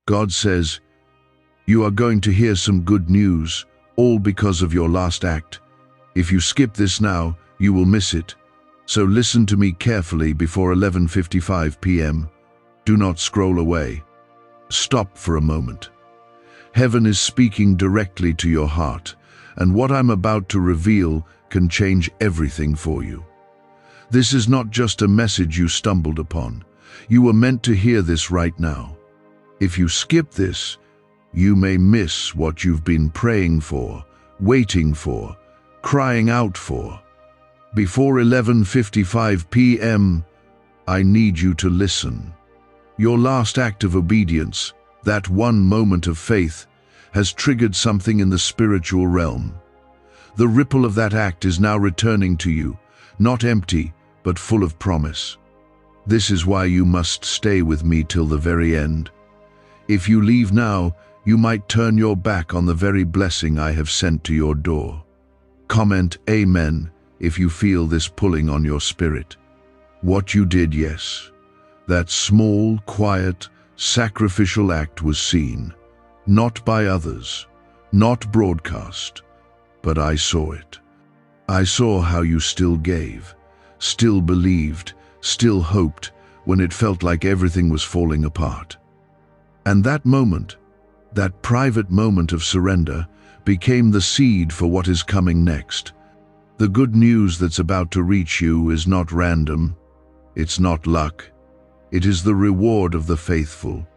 God says, "You are going to hear some good news, all because of your last act. If you skip this now, you will miss it. So listen to me carefully before 11:55 p.m. Do not scroll away. Stop for a moment. Heaven is speaking directly to your heart, and what I'm about to reveal can change everything for you. This is not just a message you stumbled upon. You were meant to hear this right now. If you skip this, you may miss what you've been praying for, waiting for, crying out for. Before 11:55 p.m., I need you to listen. Your last act of obedience, that one moment of faith, has triggered something in the spiritual realm. The ripple of that act is now returning to you, not empty, but full of promise. This is why you must stay with me till the very end. If you leave now, you might turn your back on the very blessing I have sent to your door. Comment Amen if you feel this pulling on your spirit. What you did, yes. That small, quiet, sacrificial act was seen, not by others, not broadcast, but I saw it. I saw how you still gave, still believed, still hoped when it felt like everything was falling apart. And that moment, that private moment of surrender, became the seed for what is coming next. The good news that's about to reach you is not random. It's not luck. It is the reward of the faithful.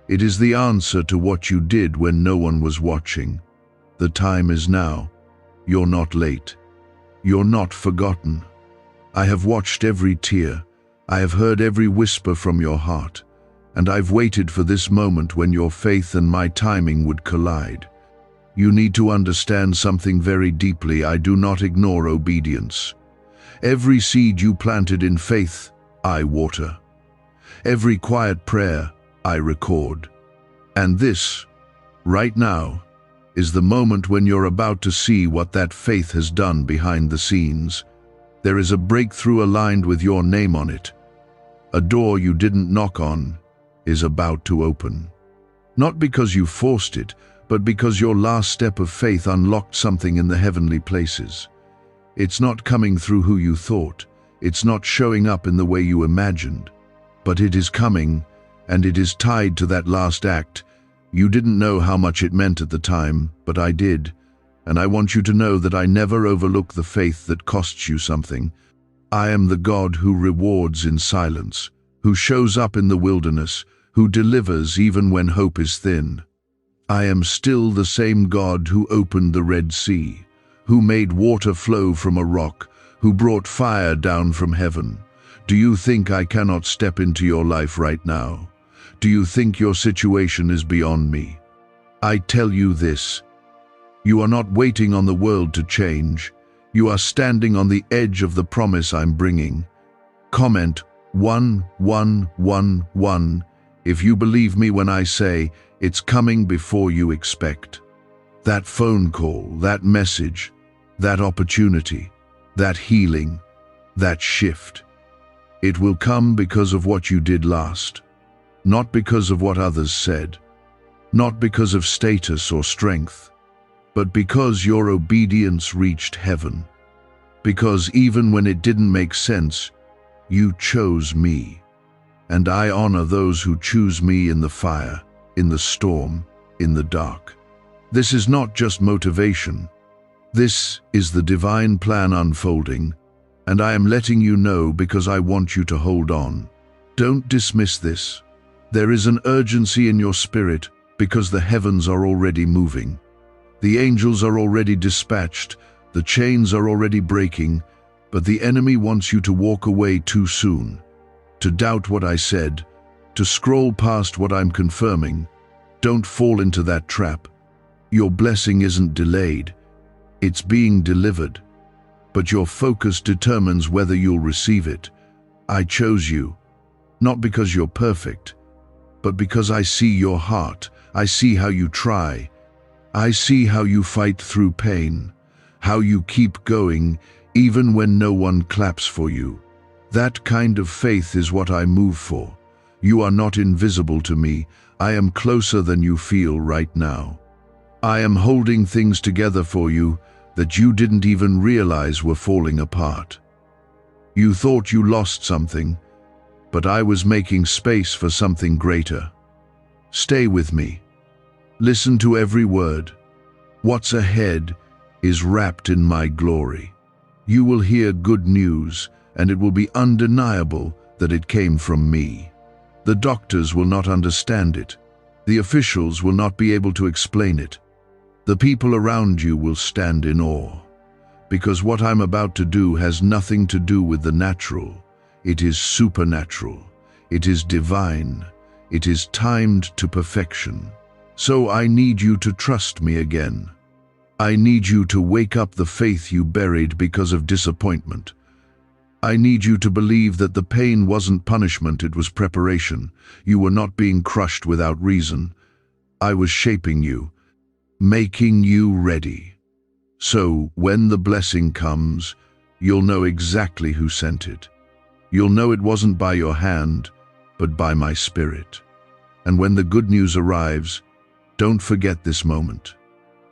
It is the answer to what you did when no one was watching. The time is now. You're not late. You're not forgotten. I have watched every tear. I have heard every whisper from your heart. And I've waited for this moment when your faith and my timing would collide. You need to understand something very deeply. I do not ignore obedience. Every seed you planted in faith, I water. Every quiet prayer, I record. And this, right now, is the moment when you're about to see what that faith has done behind the scenes. There is a breakthrough aligned with your name on it. A door you didn't knock on is about to open. Not because you forced it, but because your last step of faith unlocked something in the heavenly places. It's not coming through who you thought. It's not showing up in the way you imagined. But it is coming, and it is tied to that last act. You didn't know how much it meant at the time, but I did. And I want you to know that I never overlook the faith that costs you something. I am the God who rewards in silence, who shows up in the wilderness, who delivers even when hope is thin. I am still the same God who opened the Red Sea, who made water flow from a rock, who brought fire down from heaven. Do you think I cannot step into your life right now? Do you think your situation is beyond me? I tell you this, you are not waiting on the world to change. You are standing on the edge of the promise I'm bringing. Comment 1111 if you believe me when I say it's coming before you expect. That phone call, that message, that opportunity, that healing, that shift. It will come because of what you did last, not because of what others said, not because of status or strength, but because your obedience reached heaven. Because even when it didn't make sense, you chose me. And I honor those who choose me in the fire, in the storm, in the dark. This is not just motivation. This is the divine plan unfolding, and I am letting you know because I want you to hold on. Don't dismiss this. There is an urgency in your spirit because the heavens are already moving. The angels are already dispatched, the chains are already breaking, but the enemy wants you to walk away too soon, to doubt what I said, to scroll past what I'm confirming. Don't fall into that trap. Your blessing isn't delayed, it's being delivered. But your focus determines whether you'll receive it. I chose you, not because you're perfect, but because I see your heart. I see how you try. I see how you fight through pain, how you keep going even when no one claps for you. That kind of faith is what I move for. You are not invisible to me. I am closer than you feel right now. I am holding things together for you that you didn't even realize were falling apart. You thought you lost something, but I was making space for something greater. Stay with me. Listen to every word. What's ahead is wrapped in my glory. You will hear good news, and it will be undeniable that it came from me. The doctors will not understand it. The officials will not be able to explain it. The people around you will stand in awe, because what I'm about to do has nothing to do with the natural. It is supernatural. It is divine. It is timed to perfection. So I need you to trust me again. I need you to wake up the faith you buried because of disappointment. I need you to believe that the pain wasn't punishment, it was preparation. You were not being crushed without reason. I was shaping you, making you ready. So when the blessing comes, you'll know exactly who sent it. You'll know it wasn't by your hand, but by my spirit. And when the good news arrives, don't forget this moment.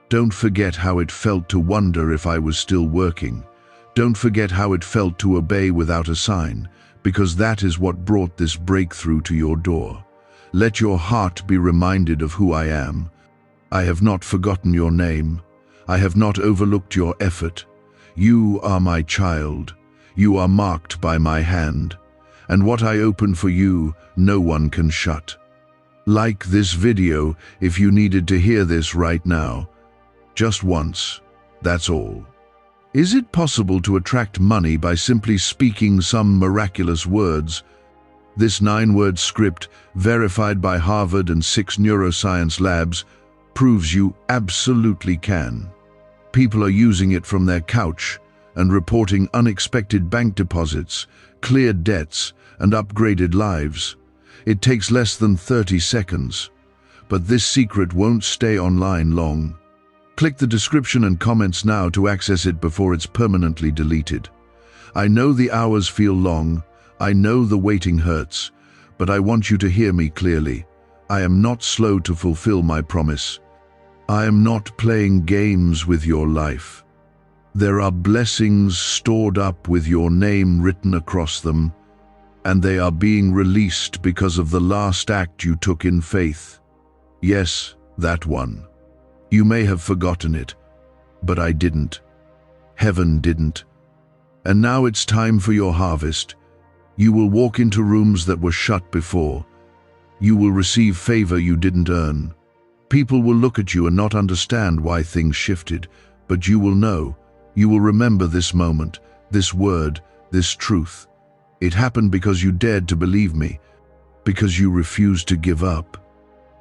Don't forget how it felt to wonder if I was still working. Don't forget how it felt to obey without a sign, because that is what brought this breakthrough to your door. Let your heart be reminded of who I am. I have not forgotten your name. I have not overlooked your effort. You are my child. You are marked by my hand. And what I open for you, no one can shut. Like this video if you needed to hear this right now. Just once, that's all. Is it possible to attract money by simply speaking some miraculous words? This 9-word script, verified by Harvard and 6 neuroscience labs, proves you absolutely can. People are using it from their couch and reporting unexpected bank deposits, cleared debts, and upgraded lives. It takes less than 30 seconds. But this secret won't stay online long. Click the description and comments now to access it before it's permanently deleted. I know the hours feel long, I know the waiting hurts, but I want you to hear me clearly. I am not slow to fulfill my promise. I am not playing games with your life. There are blessings stored up with your name written across them, and they are being released because of the last act you took in faith. Yes, that one. You may have forgotten it, but I didn't. Heaven didn't. And now it's time for your harvest. You will walk into rooms that were shut before. You will receive favor you didn't earn. People will look at you and not understand why things shifted, but you will know. You will remember this moment, this word, this truth. It happened because you dared to believe me, because you refused to give up.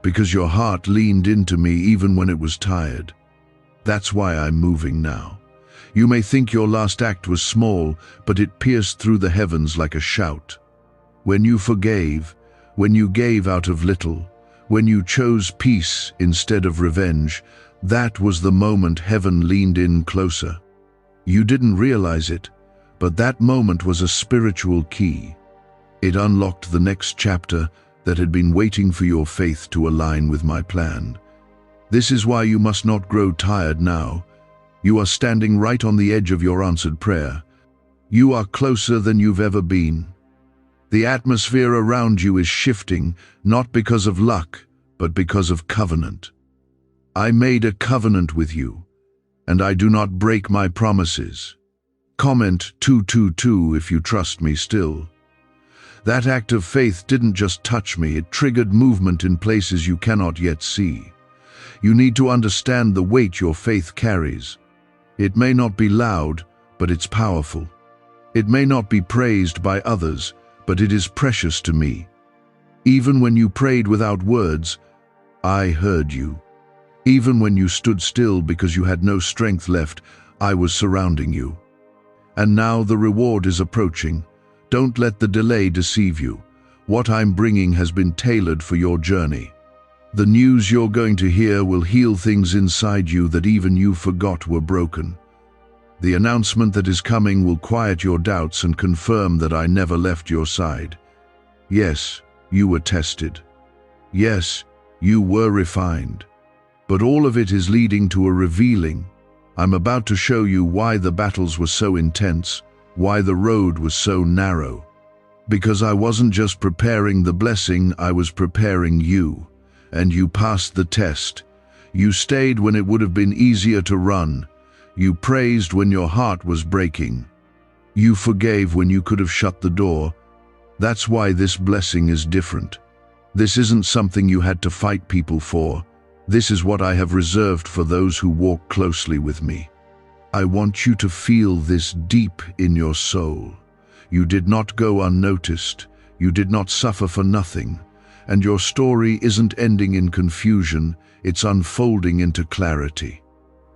Because your heart leaned into me even when it was tired. That's why I'm moving now. You may think your last act was small, but it pierced through the heavens like a shout. When you forgave, when you gave out of little, when you chose peace instead of revenge, that was the moment heaven leaned in closer. You didn't realize it, but that moment was a spiritual key. It unlocked the next chapter that had been waiting for your faith to align with my plan. This is why you must not grow tired now. You are standing right on the edge of your answered prayer. You are closer than you've ever been. The atmosphere around you is shifting, not because of luck, but because of covenant. I made a covenant with you, and I do not break my promises. Comment 222 if you trust me still. That act of faith didn't just touch me, it triggered movement in places you cannot yet see. You need to understand the weight your faith carries. It may not be loud, but it's powerful. It may not be praised by others, but it is precious to me. Even when you prayed without words, I heard you. Even when you stood still because you had no strength left, I was surrounding you. And now the reward is approaching. Don't let the delay deceive you. What I'm bringing has been tailored for your journey. The news you're going to hear will heal things inside you that even you forgot were broken. The announcement that is coming will quiet your doubts and confirm that I never left your side. Yes, you were tested. Yes, You were refined. But all of it is leading to a revealing. I'm about to show you why the battles were so intense, why the road was so narrow. Because I wasn't just preparing the blessing, I was preparing you. And you passed the test. You stayed when it would have been easier to run. You praised when your heart was breaking. You forgave when you could have shut the door. That's why this blessing is different. This isn't something you had to fight people for. This is what I have reserved for those who walk closely with me. I want you to feel this deep in your soul. You did not go unnoticed. You did not suffer for nothing. And your story isn't ending in confusion, it's unfolding into clarity.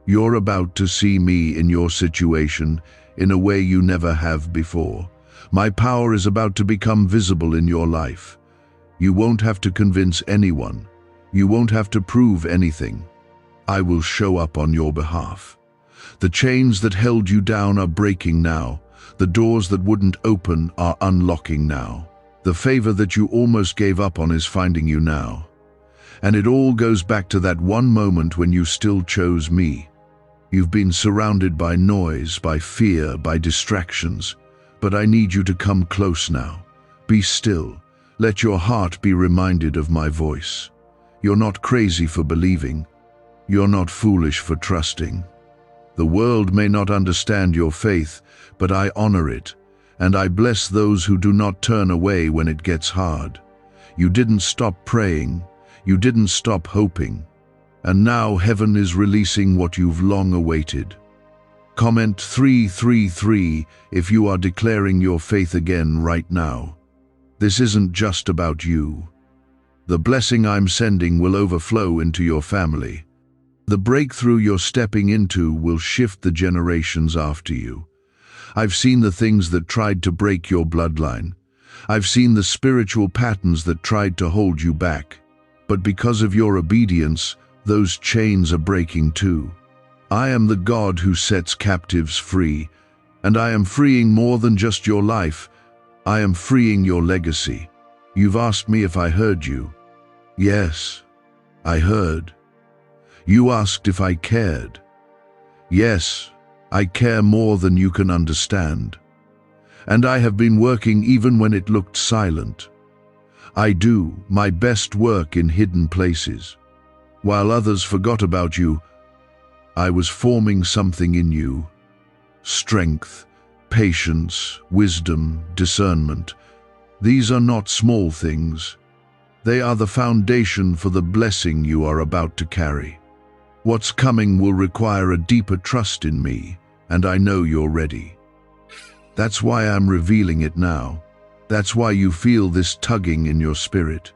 You're about to see me in your situation in a way you never have before. My power is about to become visible in your life. You won't have to convince anyone. You won't have to prove anything. I will show up on your behalf. The chains that held you down are breaking now. The doors that wouldn't open are unlocking now. The favor that you almost gave up on is finding you now. And it all goes back to that one moment when you still chose me. You've been surrounded by noise, by fear, by distractions. But I need you to come close now. Be still. Let your heart be reminded of my voice. You're not crazy for believing. You're not foolish for trusting. The world may not understand your faith, but I honor it, and I bless those who do not turn away when it gets hard. You didn't stop praying. You didn't stop hoping. And now heaven is releasing what you've long awaited. Comment 333 if you are declaring your faith again right now. This isn't just about you. The blessing I'm sending will overflow into your family. The breakthrough you're stepping into will shift the generations after you. I've seen the things that tried to break your bloodline. I've seen the spiritual patterns that tried to hold you back. But because of your obedience, those chains are breaking too. I am the God who sets captives free, and I am freeing more than just your life. I am freeing your legacy. You've asked me if I heard you. Yes, I heard. You asked if I cared. Yes, I care more than you can understand. And I have been working even when it looked silent. I do my best work in hidden places. While others forgot about you, I was forming something in you. Strength, patience, wisdom, discernment. These are not small things. They are the foundation for the blessing you are about to carry. What's coming will require a deeper trust in me, and I know you're ready. That's why I'm revealing it now. That's why you feel this tugging in your spirit.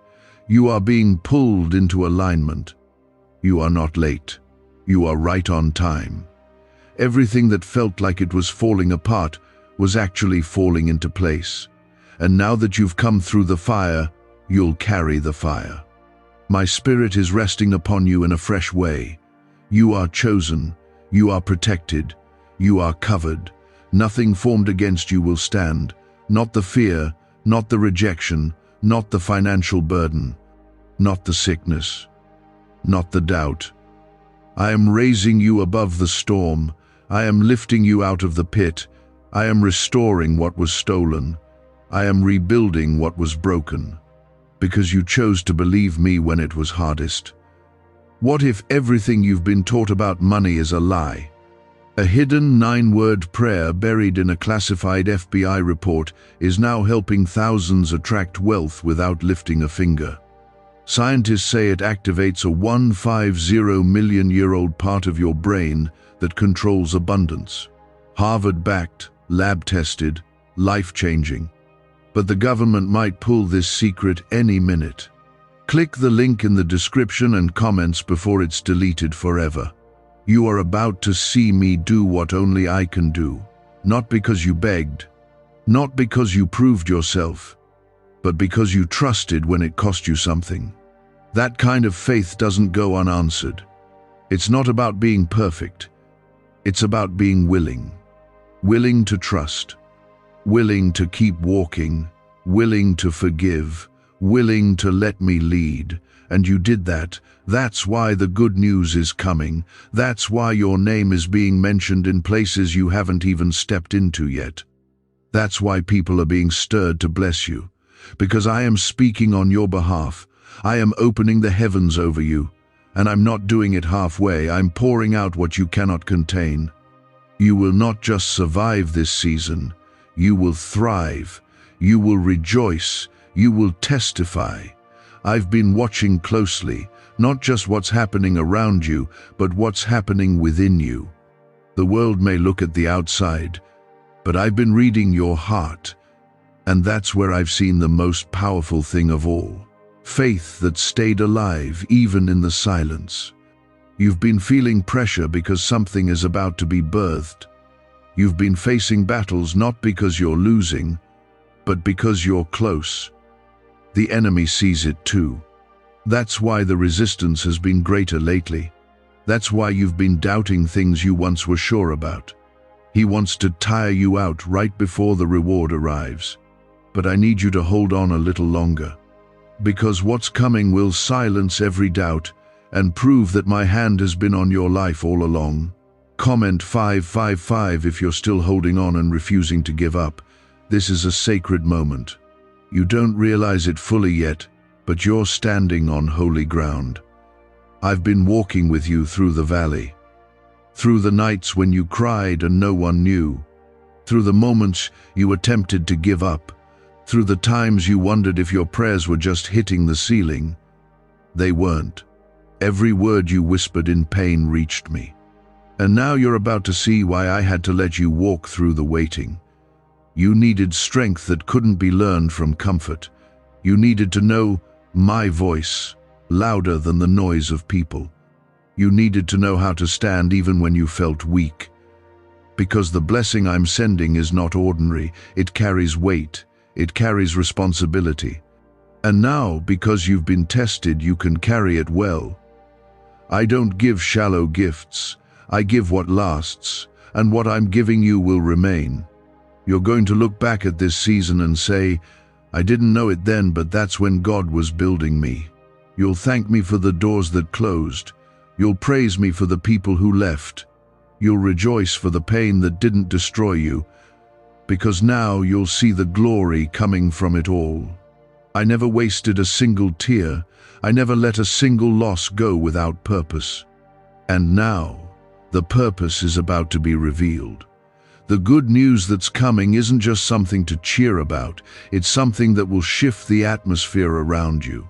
You are being pulled into alignment. You are not late. You are right on time. Everything that felt like it was falling apart was actually falling into place. And now that you've come through the fire, you'll carry the fire. My spirit is resting upon you in a fresh way. You are chosen. You are protected. You are covered. Nothing formed against you will stand. Not the fear, not the rejection, not the financial burden, not the sickness, not the doubt. I am raising you above the storm. I am lifting you out of the pit. I am restoring what was stolen. I am rebuilding what was broken. Because you chose to believe me when it was hardest. What if everything you've been taught about money is a lie? A hidden 9-word prayer buried in a classified FBI report is now helping thousands attract wealth without lifting a finger. Scientists say it activates a 150-million-year-old part of your brain that controls abundance. Harvard-backed, lab-tested, life-changing. But the government might pull this secret any minute. Click the link in the description and comments before it's deleted forever. You are about to see me do what only I can do. Not because you begged, not because you proved yourself, but because you trusted when it cost you something. That kind of faith doesn't go unanswered. It's not about being perfect. It's about being willing. Willing to trust. Willing to keep walking. Willing to forgive. Willing to let me lead. and you did that. That's why the good news is coming. That's why your name is being mentioned in places you haven't even stepped into yet. That's why people are being stirred to bless you. Because I am speaking on your behalf. I am opening the heavens over you. And I'm not doing it halfway. I'm pouring out what you cannot contain. You will not just survive this season. You will thrive. You will rejoice. You will testify. I've been watching closely, not just what's happening around you, but what's happening within you. The world may look at the outside, but I've been reading your heart, and that's where I've seen the most powerful thing of all. Faith that stayed alive even in the silence. You've been feeling pressure because something is about to be birthed. You've been facing battles not because you're losing, but because you're close. The enemy sees it too. That's why the resistance has been greater lately. That's why you've been doubting things you once were sure about. He wants to tire you out right before the reward arrives. But I need you to hold on a little longer. Because what's coming will silence every doubt and prove that my hand has been on your life all along. Comment 555 if you're still holding on and refusing to give up. This is a sacred moment. You don't realize it fully yet, but you're standing on holy ground. I've been walking with you through the valley, through the nights when you cried and no one knew, through the moments you attempted to give up, through the times you wondered if your prayers were just hitting the ceiling. They weren't. Every word you whispered in pain reached me. And now you're about to see why I had to let you walk through the waiting. You needed strength that couldn't be learned from comfort. You needed to know my voice, louder than the noise of people. You needed to know how to stand even when you felt weak. Because the blessing I'm sending is not ordinary. It carries weight. It carries responsibility. And now, because you've been tested, you can carry it well. I don't give shallow gifts. I give what lasts, and what I'm giving you will remain. You're going to look back at this season and say, I didn't know it then, but that's when God was building me. You'll thank me for the doors that closed. You'll praise me for the people who left. You'll rejoice for the pain that didn't destroy you, because now you'll see the glory coming from it all. I never wasted a single tear. I never let a single loss go without purpose. And now, the purpose is about to be revealed. The good news that's coming isn't just something to cheer about. It's something that will shift the atmosphere around you.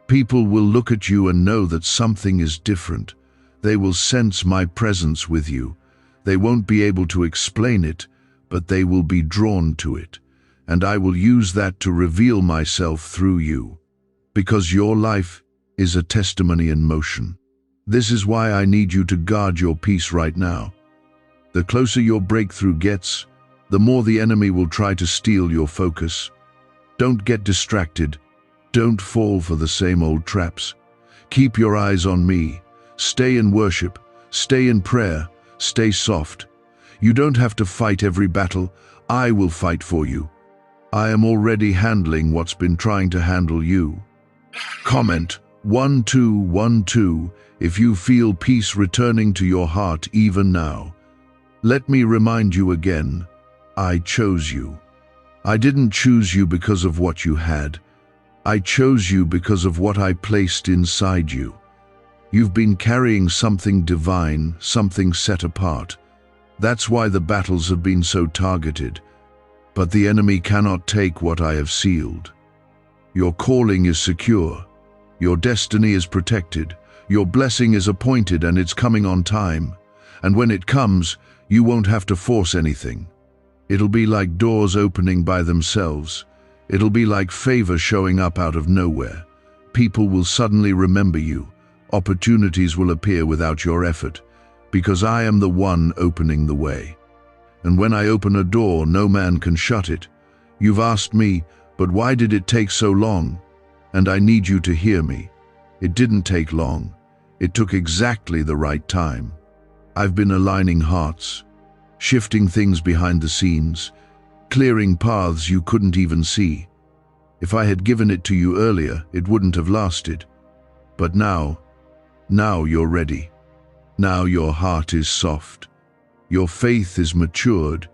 People will look at you and know that something is different. They will sense my presence with you. They won't be able to explain it, but they will be drawn to it. And I will use that to reveal myself through you. Because your life is a testimony in motion. This is why I need you to guard your peace right now. The closer your breakthrough gets, the more the enemy will try to steal your focus. Don't get distracted. Don't fall for the same old traps. Keep your eyes on me. Stay in worship. Stay in prayer. Stay soft. You don't have to fight every battle. I will fight for you. I am already handling what's been trying to handle you. Comment 1212 if you feel peace returning to your heart even now. Let me remind you again, I chose you. I didn't choose you because of what you had. I chose you because of what I placed inside you. You've been carrying something divine, something set apart. That's why the battles have been so targeted. But the enemy cannot take what I have sealed. Your calling is secure. Your destiny is protected. Your blessing is appointed and it's coming on time. And when it comes, you won't have to force anything. It'll be like doors opening by themselves. It'll be like favor showing up out of nowhere. People will suddenly remember you. Opportunities will appear without your effort, because I am the one opening the way. And when I open a door, no man can shut it. You've asked me, but why did it take so long? And I need you to hear me. It didn't take long. It took exactly the right time. I've been aligning hearts, shifting things behind the scenes, clearing paths you couldn't even see. If I had given it to you earlier, it wouldn't have lasted. But now you're ready. Now your heart is soft. Your faith is matured.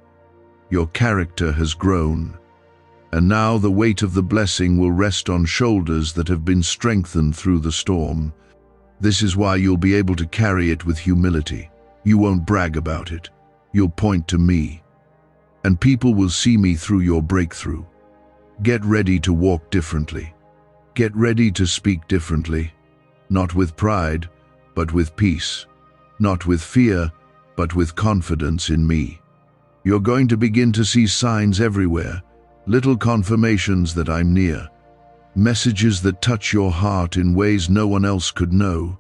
Your character has grown. And now the weight of the blessing will rest on shoulders that have been strengthened through the storm. This is why you'll be able to carry it with humility. You won't brag about it. You'll point to me. And people will see me through your breakthrough. Get ready to walk differently. Get ready to speak differently. Not with pride, but with peace. Not with fear, but with confidence in me. You're going to begin to see signs everywhere, little confirmations that I'm near, messages that touch your heart in ways no one else could know,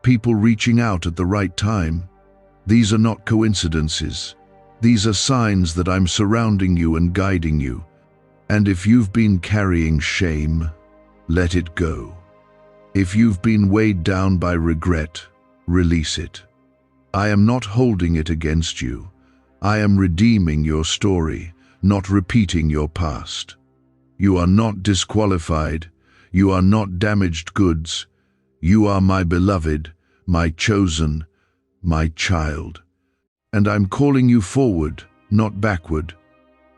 people reaching out at the right time. These are not coincidences. These are signs that I'm surrounding you and guiding you. And if you've been carrying shame, let it go. If you've been weighed down by regret, release it. I am not holding it against you. I am redeeming your story, not repeating your past. You are not disqualified. You are not damaged goods. You are my beloved, my chosen, my child. And I'm calling you forward, not backward.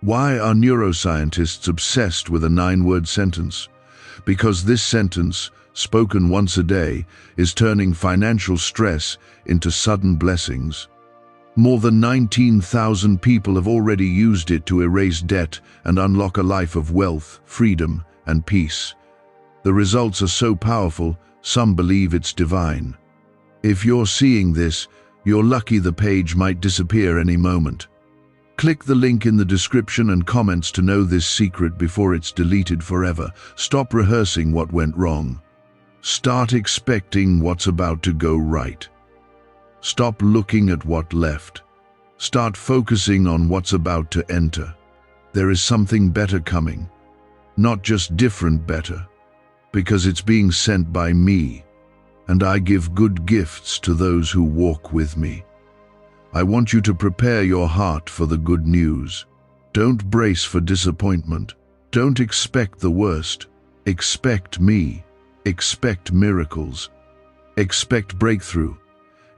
Why are neuroscientists obsessed with a 9-word sentence? Because this sentence, spoken once a day, is turning financial stress into sudden blessings. More than 19,000 people have already used it to erase debt and unlock a life of wealth, freedom, and peace. The results are so powerful, some believe it's divine. If you're seeing this, you're lucky. The page might disappear any moment. Click the link in the description and comments to know this secret before it's deleted forever. Stop rehearsing what went wrong. Start expecting what's about to go right. Stop looking at what left. Start focusing on what's about to enter. There is something better coming. Not just different better, because it's being sent by me, and I give good gifts to those who walk with me. I want you to prepare your heart for the good news. Don't brace for disappointment. Don't expect the worst. Expect me. Expect miracles. Expect breakthrough.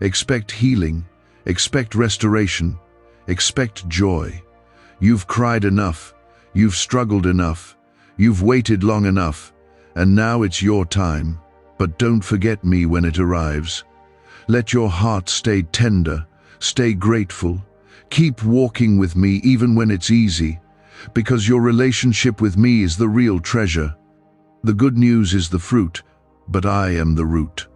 Expect healing. Expect restoration. Expect joy. You've cried enough. You've struggled enough. You've waited long enough. And now it's your time. But don't forget me when it arrives. Let your heart stay tender. Stay grateful. Keep walking with me even when it's easy, because your relationship with me is the real treasure. The good news is the fruit, but I am the root.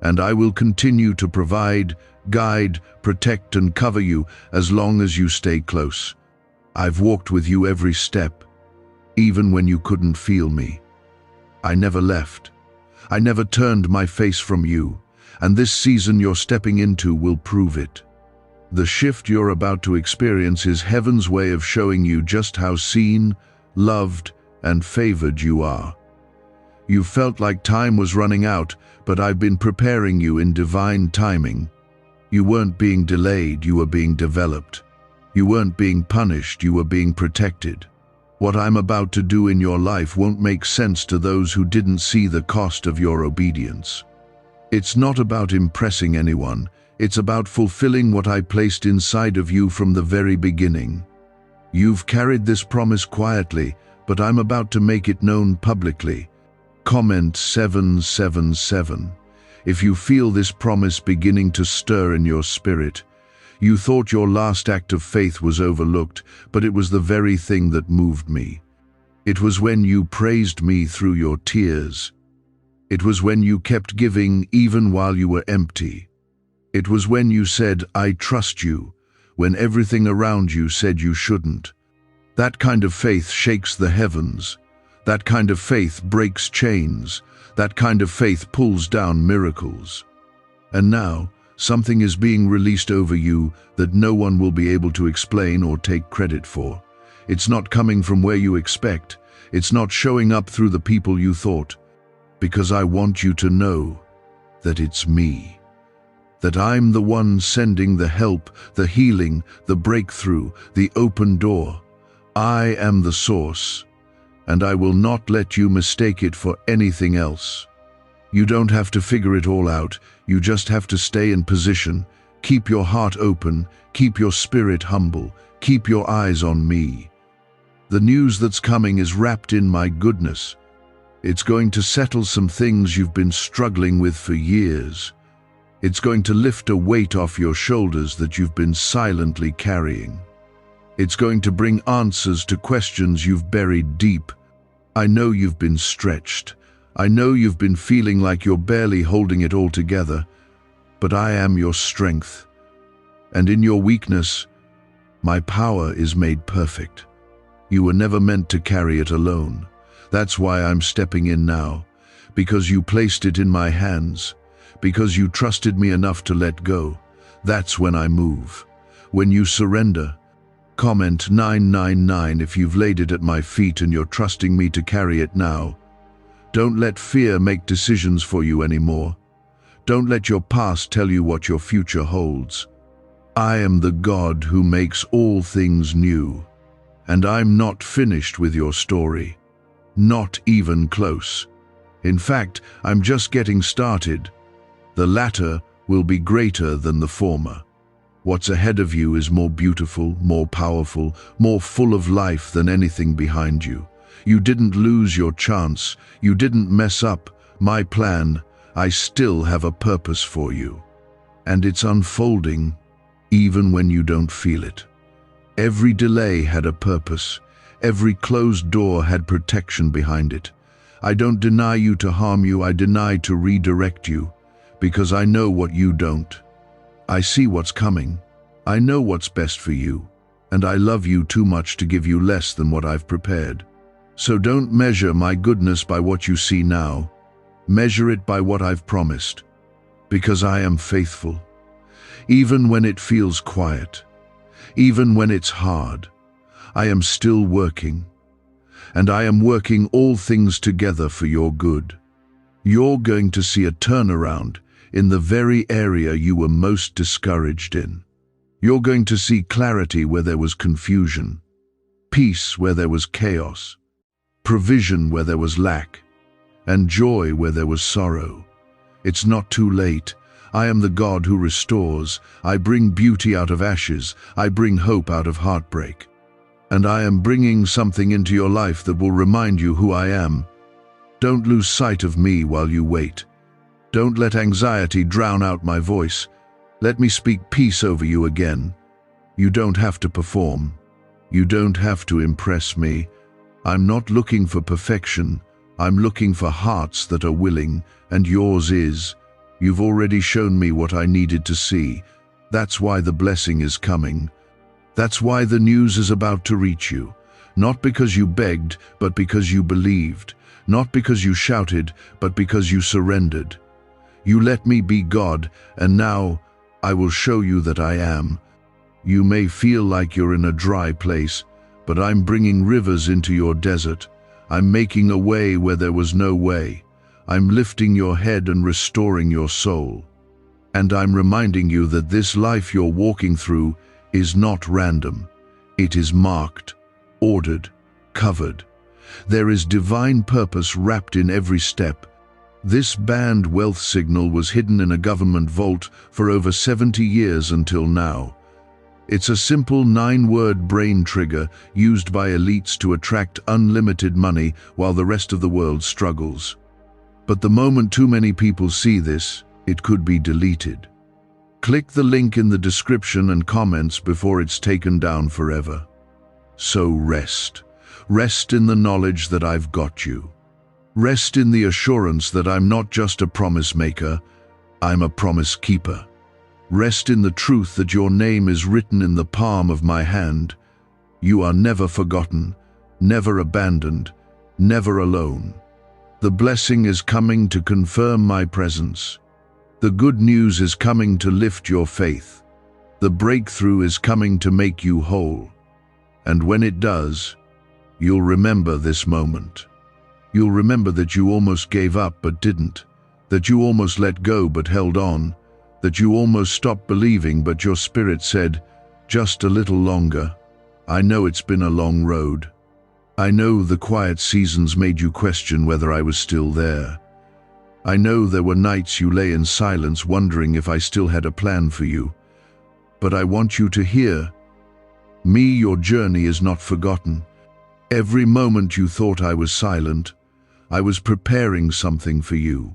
And I will continue to provide, guide, protect, and cover you as long as you stay close. I've walked with you every step, even when you couldn't feel me. I never left. I never turned my face from you, and this season you're stepping into will prove it. The shift you're about to experience is heaven's way of showing you just how seen, loved, and favored you are. You felt like time was running out, but I've been preparing you in divine timing. You weren't being delayed, you were being developed. You weren't being punished, you were being protected. What I'm about to do in your life won't make sense to those who didn't see the cost of your obedience. It's not about impressing anyone. It's about fulfilling what I placed inside of you from the very beginning. You've carried this promise quietly, but I'm about to make it known publicly. Comment 777 if you feel this promise beginning to stir in your spirit. You thought your last act of faith was overlooked, but it was the very thing that moved me. It was when you praised me through your tears. It was when you kept giving even while you were empty. It was when you said, I trust you, when everything around you said you shouldn't. That kind of faith shakes the heavens. That kind of faith breaks chains. That kind of faith pulls down miracles. And now, something is being released over you that no one will be able to explain or take credit for. It's not coming from where you expect. It's not showing up through the people you thought. Because I want you to know that it's me. That I'm the one sending the help, the healing, the breakthrough, the open door. I am the source, and I will not let you mistake it for anything else. You don't have to figure it all out. You just have to stay in position. Keep your heart open. Keep your spirit humble. Keep your eyes on me. The news that's coming is wrapped in my goodness. It's going to settle some things you've been struggling with for years. It's going to lift a weight off your shoulders that you've been silently carrying. It's going to bring answers to questions you've buried deep. I know you've been stretched. I know you've been feeling like you're barely holding it all together, but I am your strength. And in your weakness, my power is made perfect. You were never meant to carry it alone. That's why I'm stepping in now, because you placed it in my hands, because you trusted me enough to let go. That's when I move. When you surrender. Comment 999 if you've laid it at my feet and you're trusting me to carry it now. Don't let fear make decisions for you anymore. Don't let your past tell you what your future holds. I am the God who makes all things new. And I'm not finished with your story. Not even close. In fact, I'm just getting started. The latter will be greater than the former. What's ahead of you is more beautiful, more powerful, more full of life than anything behind you. You didn't lose your chance. You didn't mess up my plan. I still have a purpose for you. And it's unfolding, even when you don't feel it. Every delay had a purpose. Every closed door had protection behind it. I don't deny you to harm you. I deny to redirect you, because I know what you don't. I see what's coming. I know what's best for you, and I love you too much to give you less than what I've prepared. So don't measure my goodness by what you see now. Measure it by what I've promised, because I am faithful. Even when it feels quiet, even when it's hard, I am still working. And I am working all things together for your good. You're going to see a turnaround in the very area you were most discouraged in. You're going to see clarity where there was confusion, peace where there was chaos, provision where there was lack, and joy where there was sorrow. It's not too late. I am the God who restores. I bring beauty out of ashes. I bring hope out of heartbreak. And I am bringing something into your life that will remind you who I am. Don't lose sight of me while you wait. Don't let anxiety drown out my voice. Let me speak peace over you again. You don't have to perform. You don't have to impress me. I'm not looking for perfection. I'm looking for hearts that are willing, and yours is. You've already shown me what I needed to see. That's why the blessing is coming. That's why the news is about to reach you. Not because you begged, but because you believed. Not because you shouted, but because you surrendered. You let me be God, and now I will show you that I am. You may feel like you're in a dry place, but I'm bringing rivers into your desert. I'm making a way where there was no way. I'm lifting your head and restoring your soul. And I'm reminding you that this life you're walking through is not random. It is marked, ordered, covered. There is divine purpose wrapped in every step. This banned wealth signal was hidden in a government vault for over 70 years until now. It's a simple 9-word brain trigger used by elites to attract unlimited money while the rest of the world struggles. But the moment too many people see this, it could be deleted. Click the link in the description and comments before it's taken down forever. So rest. Rest in the knowledge that I've got you. Rest in the assurance that I'm not just a promise maker, I'm a promise keeper. Rest in the truth that your name is written in the palm of my hand. You are never forgotten, never abandoned, never alone. The blessing is coming to confirm my presence. The good news is coming to lift your faith. The breakthrough is coming to make you whole. And when it does, you'll remember this moment. You'll remember that you almost gave up but didn't, that you almost let go but held on, that you almost stopped believing but your spirit said, just a little longer. I know it's been a long road. I know the quiet seasons made you question whether I was still there. I know there were nights you lay in silence wondering if I still had a plan for you. But I want you to hear, me, your journey is not forgotten. Every moment you thought I was silent, I was preparing something for you.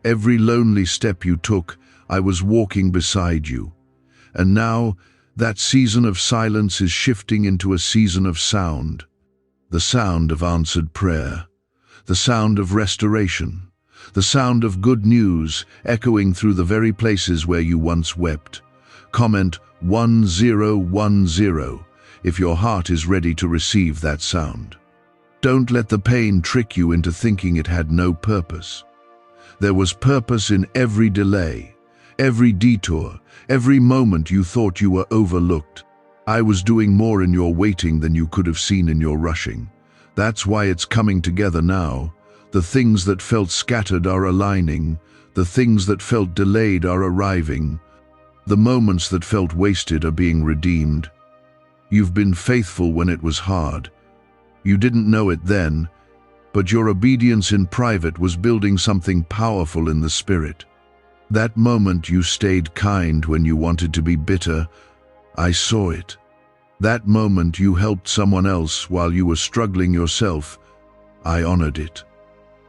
Every lonely step you took, I was walking beside you. And now, that season of silence is shifting into a season of sound. The sound of answered prayer. The sound of restoration. The sound of good news echoing through the very places where you once wept. Comment 1010 if your heart is ready to receive that sound. Don't let the pain trick you into thinking it had no purpose. There was purpose in every delay, every detour, every moment you thought you were overlooked. I was doing more in your waiting than you could have seen in your rushing. That's why it's coming together now. The things that felt scattered are aligning. The things that felt delayed are arriving. The moments that felt wasted are being redeemed. You've been faithful when it was hard. You didn't know it then, but your obedience in private was building something powerful in the spirit. That moment you stayed kind when you wanted to be bitter, I saw it. That moment you helped someone else while you were struggling yourself, I honored it.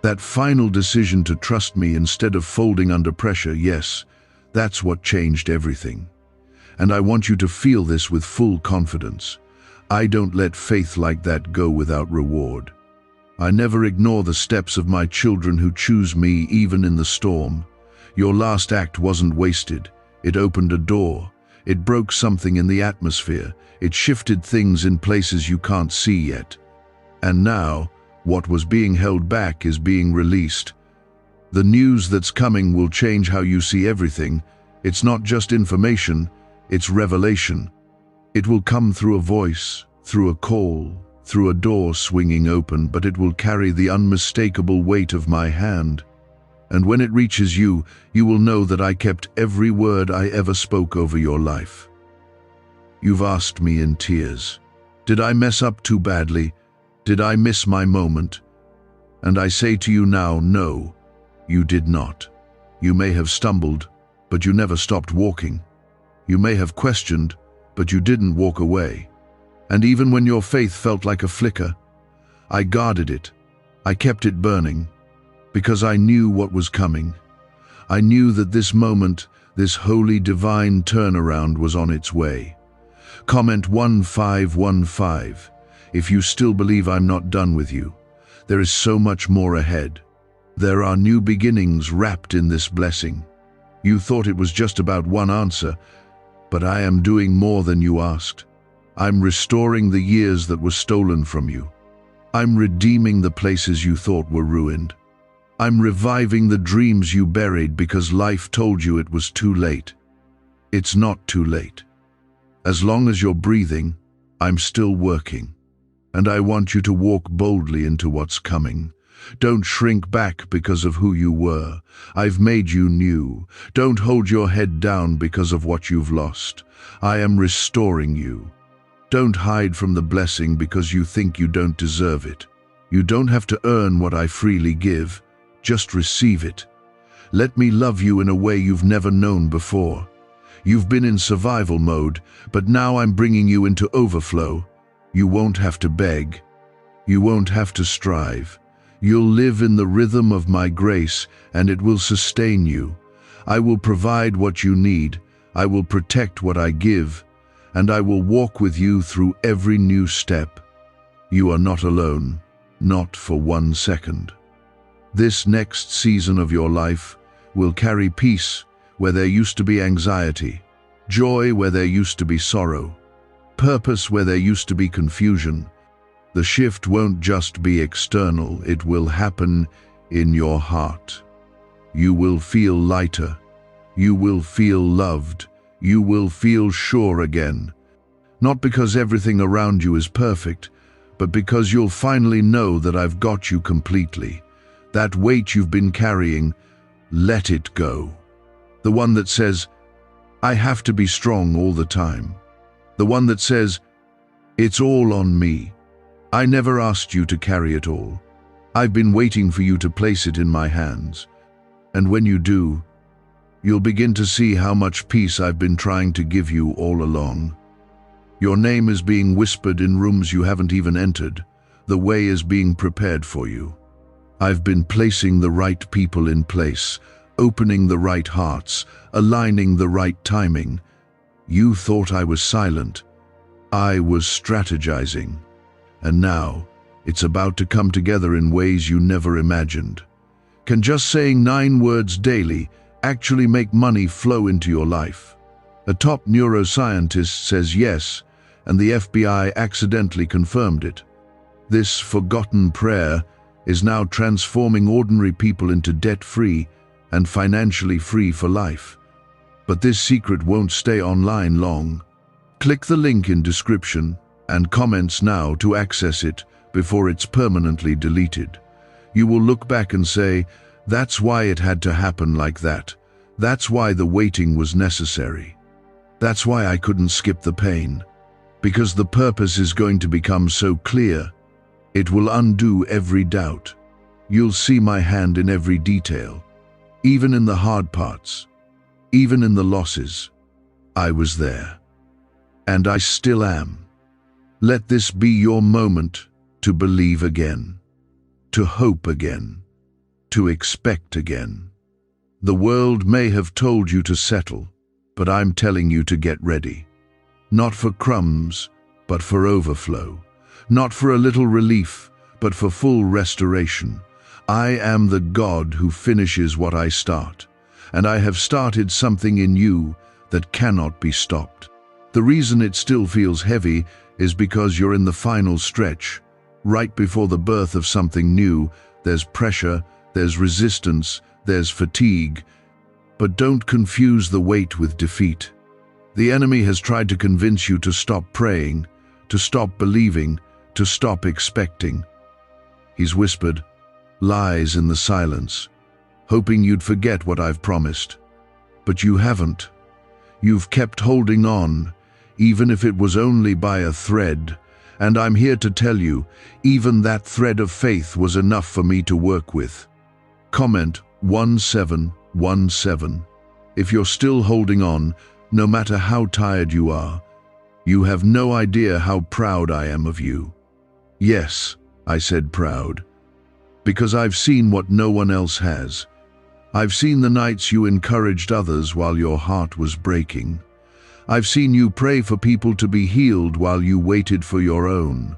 That final decision to trust me instead of folding under pressure, yes, that's what changed everything. And I want you to feel this with full confidence. I don't let faith like that go without reward. I never ignore the steps of my children who choose me even in the storm. Your last act wasn't wasted. It opened a door. It broke something in the atmosphere. It shifted things in places you can't see yet. And now, what was being held back is being released. The news that's coming will change how you see everything. It's not just information, it's revelation. It will come through a voice, through a call, through a door swinging open, but it will carry the unmistakable weight of my hand. And when it reaches you, you will know that I kept every word I ever spoke over your life. You've asked me in tears, did I mess up too badly? Did I miss my moment? And I say to you now, no, you did not. You may have stumbled, but you never stopped walking. You may have questioned, but you didn't walk away. And even when your faith felt like a flicker, I guarded it. I kept it burning, because I knew what was coming. I knew that this moment, this holy divine turnaround was on its way. Comment 1515 if you still believe I'm not done with you. There is so much more ahead. There are new beginnings wrapped in this blessing. You thought it was just about one answer, but I am doing more than you asked. I'm restoring the years that were stolen from you. I'm redeeming the places you thought were ruined. I'm reviving the dreams you buried because life told you it was too late. It's not too late. As long as you're breathing, I'm still working. And I want you to walk boldly into what's coming. Don't shrink back because of who you were. I've made you new. Don't hold your head down because of what you've lost. I am restoring you. Don't hide from the blessing because you think you don't deserve it. You don't have to earn what I freely give. Just receive it. Let me love you in a way you've never known before. You've been in survival mode, but now I'm bringing you into overflow. You won't have to beg. You won't have to strive. You'll live in the rhythm of my grace, and it will sustain you. I will provide what you need. I will protect what I give, and I will walk with you through every new step. You are not alone, not for 1 second. This next season of your life will carry peace where there used to be anxiety, joy where there used to be sorrow, purpose where there used to be confusion. The shift won't just be external, it will happen in your heart. You will feel lighter. You will feel loved. You will feel sure again. Not because everything around you is perfect, but because you'll finally know that I've got you completely. That weight you've been carrying, let it go. The one that says, I have to be strong all the time. The one that says, it's all on me. I never asked you to carry it all. I've been waiting for you to place it in my hands. And when you do, you'll begin to see how much peace I've been trying to give you all along. Your name is being whispered in rooms you haven't even entered. The way is being prepared for you. I've been placing the right people in place, opening the right hearts, aligning the right timing. You thought I was silent. I was strategizing. And now, it's about to come together in ways you never imagined. Can just saying 9 words daily actually make money flow into your life? A top neuroscientist says yes, and the FBI accidentally confirmed it. This forgotten prayer is now transforming ordinary people into debt-free and financially free for life. But this secret won't stay online long. Click the link in description and comments now to access it before it's permanently deleted. You will look back and say, that's why it had to happen like that. That's why the waiting was necessary. That's why I couldn't skip the pain. Because the purpose is going to become so clear, it will undo every doubt. You'll see my hand in every detail, even in the hard parts, even in the losses. I was there, and I still am. Let this be your moment to believe again, to hope again, to expect again. The world may have told you to settle, but I'm telling you to get ready. Not for crumbs, but for overflow. Not for a little relief, but for full restoration. I am the God who finishes what I start, and I have started something in you that cannot be stopped. The reason it still feels heavy is because you're in the final stretch. Right before the birth of something new, there's pressure, there's resistance, there's fatigue. But don't confuse the weight with defeat. The enemy has tried to convince you to stop praying, to stop believing, to stop expecting. He's whispered lies in the silence, hoping you'd forget what I've promised. But you haven't. You've kept holding on, even if it was only by a thread. And I'm here to tell you, even that thread of faith was enough for me to work with. Comment 1717. If you're still holding on, no matter how tired you are, you have no idea how proud I am of you. Yes, I said proud, because I've seen what no one else has. I've seen the nights you encouraged others while your heart was breaking. I've seen you pray for people to be healed while you waited for your own.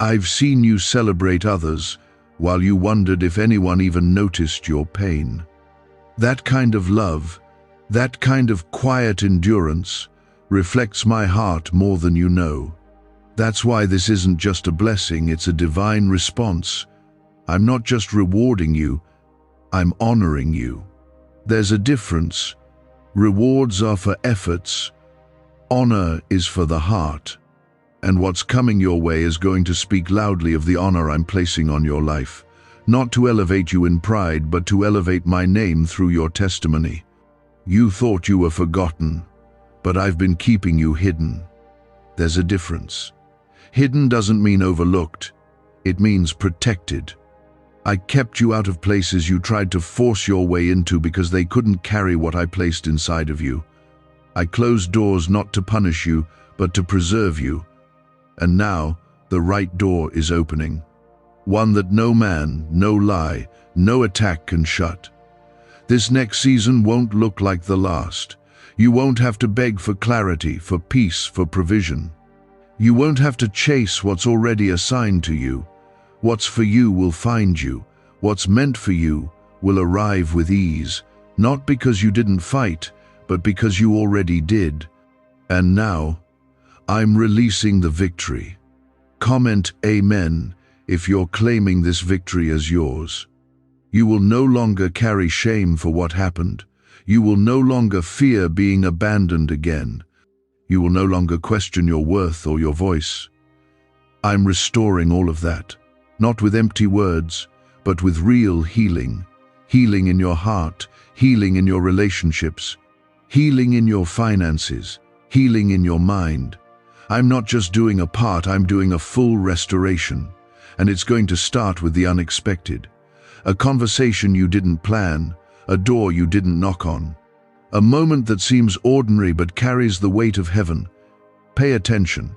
I've seen you celebrate others while you wondered if anyone even noticed your pain. That kind of love, that kind of quiet endurance, reflects my heart more than you know. That's why this isn't just a blessing, it's a divine response. I'm not just rewarding you, I'm honoring you. There's a difference. Rewards are for efforts, honor is for the heart. And what's coming your way is going to speak loudly of the honor I'm placing on your life, not to elevate you in pride, but to elevate my name through your testimony. You thought you were forgotten, but I've been keeping you hidden. There's a difference. Hidden doesn't mean overlooked. It means protected. I kept you out of places you tried to force your way into because they couldn't carry what I placed inside of you. I closed doors not to punish you, but to preserve you. And now, the right door is opening. One that no man, no lie, no attack can shut. This next season won't look like the last. You won't have to beg for clarity, for peace, for provision. You won't have to chase what's already assigned to you. What's for you will find you. What's meant for you will arrive with ease, not because you didn't fight, but because you already did. And now, I'm releasing the victory. Comment Amen if you're claiming this victory as yours. You will no longer carry shame for what happened. You will no longer fear being abandoned again. You will no longer question your worth or your voice. I'm restoring all of that, not with empty words, but with real healing. Healing in your heart, healing in your relationships, healing in your finances, healing in your mind. I'm not just doing a part, I'm doing a full restoration. And it's going to start with the unexpected. A conversation you didn't plan, a door you didn't knock on, a moment that seems ordinary but carries the weight of heaven. Pay attention,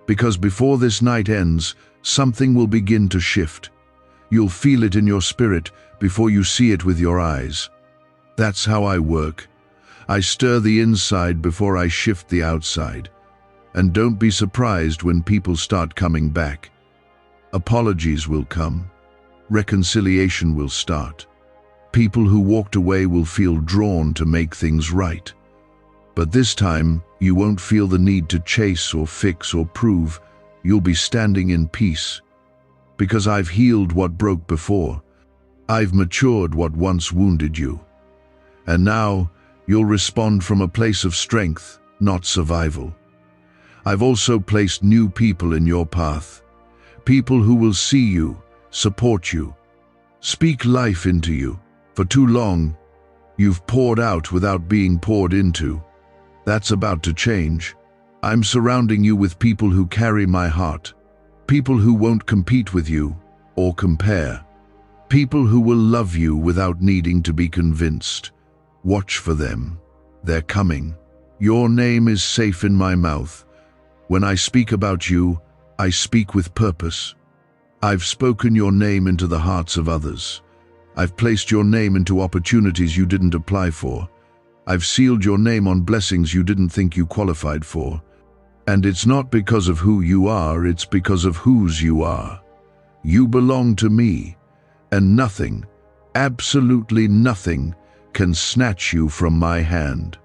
because before this night ends, something will begin to shift. You'll feel it in your spirit before you see it with your eyes. That's how I work. I stir the inside before I shift the outside. And don't be surprised when people start coming back. Apologies will come. Reconciliation will start. People who walked away will feel drawn to make things right. But this time, you won't feel the need to chase or fix or prove. You'll be standing in peace. Because I've healed what broke before. I've matured what once wounded you. And now, you'll respond from a place of strength, not survival. I've also placed new people in your path. People who will see you, support you, speak life into you. For too long, you've poured out without being poured into. That's about to change. I'm surrounding you with people who carry my heart. People who won't compete with you or compare. People who will love you without needing to be convinced. Watch for them. They're coming. Your name is safe in my mouth. When I speak about you, I speak with purpose. I've spoken your name into the hearts of others. I've placed your name into opportunities you didn't apply for. I've sealed your name on blessings you didn't think you qualified for. And it's not because of who you are, it's because of whose you are. You belong to me, and nothing, absolutely nothing, can snatch you from my hand.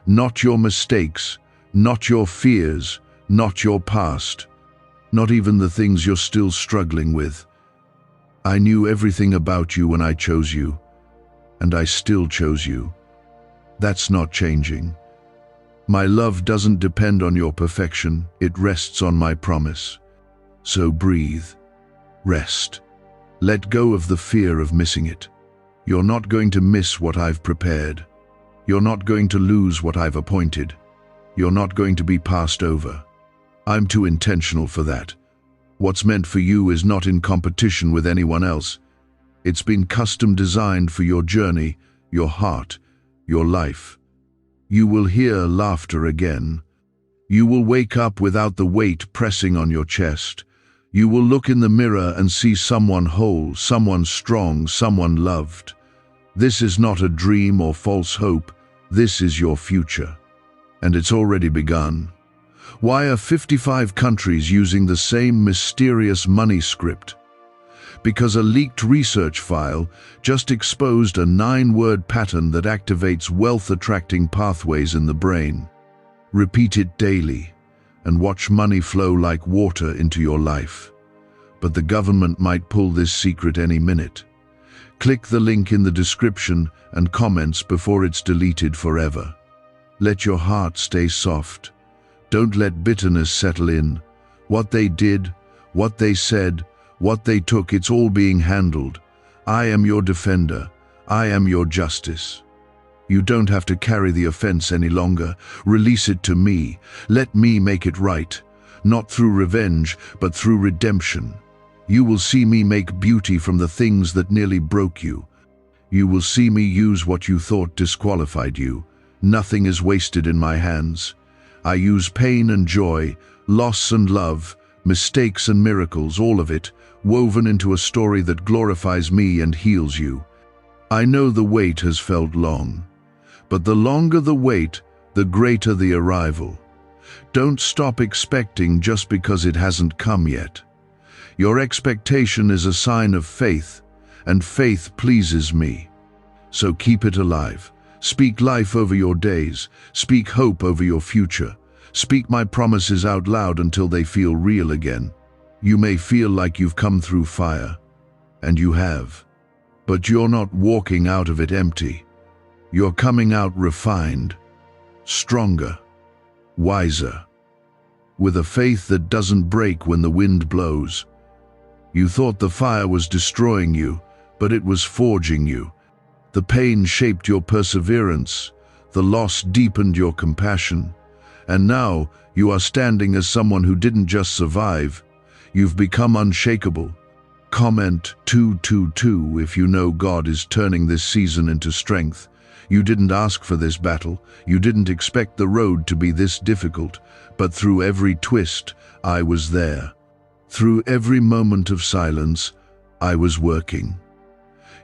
Not your mistakes, not your fears, not your past, not even the things you're still struggling with. I knew everything about you when I chose you, and I still chose you. That's not changing. My love doesn't depend on your perfection, it rests on my promise. So breathe, rest. Let go of the fear of missing it. You're not going to miss what I've prepared. You're not going to lose what I've appointed. You're not going to be passed over. I'm too intentional for that. What's meant for you is not in competition with anyone else. It's been custom designed for your journey, your heart, your life. You will hear laughter again. You will wake up without the weight pressing on your chest. You will look in the mirror and see someone whole, someone strong, someone loved. This is not a dream or false hope. This is your future. And it's already begun. Why are 55 countries using the same mysterious money script? Because a leaked research file just exposed a 9-word pattern that activates wealth-attracting pathways in the brain. Repeat it daily, and watch money flow like water into your life. But the government might pull this secret any minute. Click the link in the description and comments before it's deleted forever. Let your heart stay soft. Don't let bitterness settle in. What they did, what they said, what they took, it's all being handled. I am your defender. I am your justice. You don't have to carry the offense any longer. Release it to me. Let me make it right. Not through revenge, but through redemption. You will see me make beauty from the things that nearly broke you. You will see me use what you thought disqualified you. Nothing is wasted in my hands. I use pain and joy, loss and love, mistakes and miracles, all of it, woven into a story that glorifies me and heals you. I know the wait has felt long, but the longer the wait, the greater the arrival. Don't stop expecting just because it hasn't come yet. Your expectation is a sign of faith, and faith pleases me. So keep it alive. Speak life over your days. Speak hope over your future. Speak my promises out loud until they feel real again. You may feel like you've come through fire, and you have. But you're not walking out of it empty. You're coming out refined, stronger, wiser, with a faith that doesn't break when the wind blows. You thought the fire was destroying you, but it was forging you. The pain shaped your perseverance, the loss deepened your compassion, and now you are standing as someone who didn't just survive, you've become unshakable. Comment 222 if you know God is turning this season into strength. You didn't ask for this battle. You didn't expect the road to be this difficult. But through every twist, I was there. Through every moment of silence, I was working.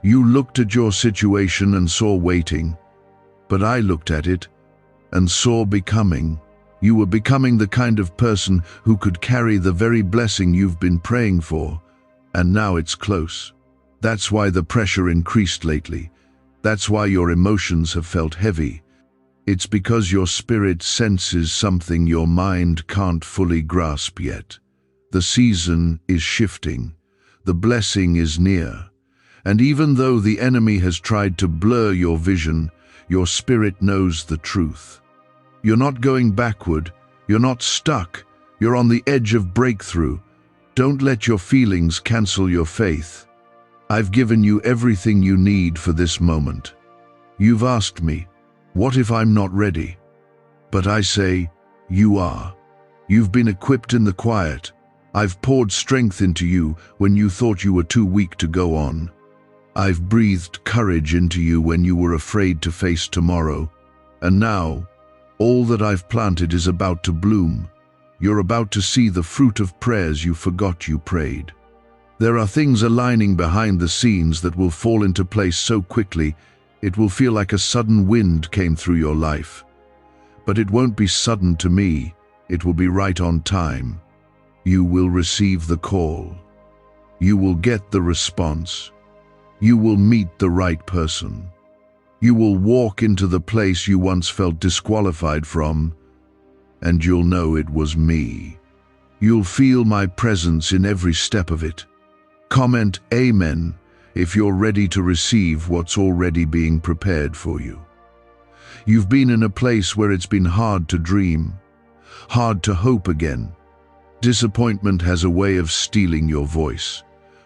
You looked at your situation and saw waiting. But I looked at it and saw becoming. You were becoming the kind of person who could carry the very blessing you've been praying for. And now it's close. That's why the pressure increased lately. That's why your emotions have felt heavy. It's because your spirit senses something your mind can't fully grasp yet. The season is shifting. The blessing is near. And even though the enemy has tried to blur your vision, your spirit knows the truth. You're not going backward. You're not stuck. You're on the edge of breakthrough. Don't let your feelings cancel your faith. I've given you everything you need for this moment. You've asked me, what if I'm not ready? But I say, you are. You've been equipped in the quiet. I've poured strength into you when you thought you were too weak to go on. I've breathed courage into you when you were afraid to face tomorrow. And now, all that I've planted is about to bloom. You're about to see the fruit of prayers you forgot you prayed. There are things aligning behind the scenes that will fall into place so quickly, it will feel like a sudden wind came through your life. But it won't be sudden to me, it will be right on time. You will receive the call. You will get the response. You will meet the right person. You will walk into the place you once felt disqualified from, and you'll know it was me. You'll feel my presence in every step of it. Comment Amen if you're ready to receive what's already being prepared for you. You've been in a place where it's been hard to dream, hard to hope again. Disappointment has a way of stealing your voice,